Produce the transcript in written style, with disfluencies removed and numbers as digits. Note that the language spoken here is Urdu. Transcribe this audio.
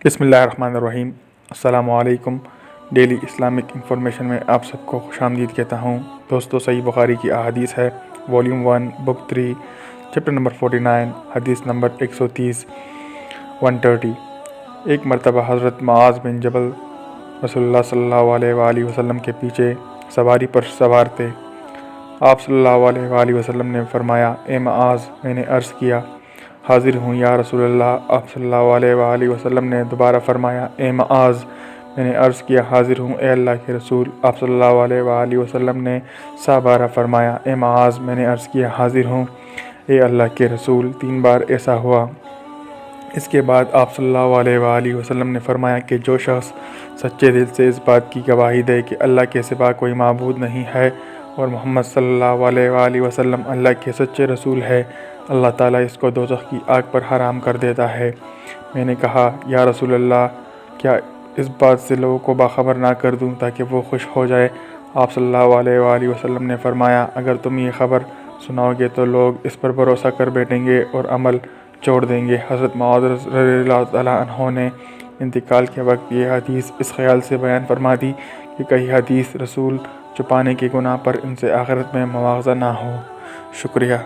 بسم اللہ الرحمن الرحیم۔ السلام علیکم۔ ڈیلی اسلامک انفارمیشن میں آپ سب کو خوش آمدید کہتا ہوں۔ دوستو، صحیح بخاری کی احادیث ہے، والیوم 1 بک 3 چیپٹر نمبر 49 حدیث نمبر 130 130۔ ایک مرتبہ حضرت معاذ بن جبل رسول اللہ صلی اللہ علیہ وآلہ وسلم کے پیچھے سواری پر سوار تھے۔ آپ صلی اللہ علیہ وآلہ وسلم نے فرمایا، اے معاذ، میں نے عرض کیا، حاضر ہوں یا رسول اللہ۔ آپ صلی اللہ علیہ وآلہ وسلم نے دوبارہ فرمایا، اے معاذ، میں نے عرض کیا، حاضر ہوں اے اللہ کے رسول۔ آپ صلی اللہ علیہ وآلہ وسلم نے بارہ فرمایا، اے معاذ، میں نے عرض کیا، حاضر ہوں اے اللہ کے رسول۔ 3 بار ایسا ہوا۔ اس کے بعد آپ صلی اللہ علیہ وآلہ وسلم نے فرمایا کہ جو شخص سچے دل سے اس بات کی گواہی دے کہ اللہ کے سوا کوئی معبود نہیں ہے اور محمد صلی اللہ علیہ وآلہ وسلم اللہ کے سچے رسول ہے، اللہ تعالیٰ اس کو دozakh کی آگ پر حرام کر دیتا ہے۔ میں نے کہا، یا رسول اللہ، کیا اس بات سے لوگوں کو باخبر نہ کر دوں تاکہ وہ خوش ہو جائے؟ آپ صلی اللہ علیہ وآلہ وسلم نے فرمایا، اگر تم یہ خبر سناؤ گے تو لوگ اس پر بھروسہ کر بیٹھیں گے اور عمل چھوڑ دیں گے۔ حضرت معاذ رضی اللہ تعالیٰ عنہ نے انتقال کے وقت یہ حدیث اس خیال سے بیان فرما دی کہ کہیں حدیث رسول چھپانے کے گناہ پر ان سے آخرت میں مواخذہ نہ ہو۔ شکریہ۔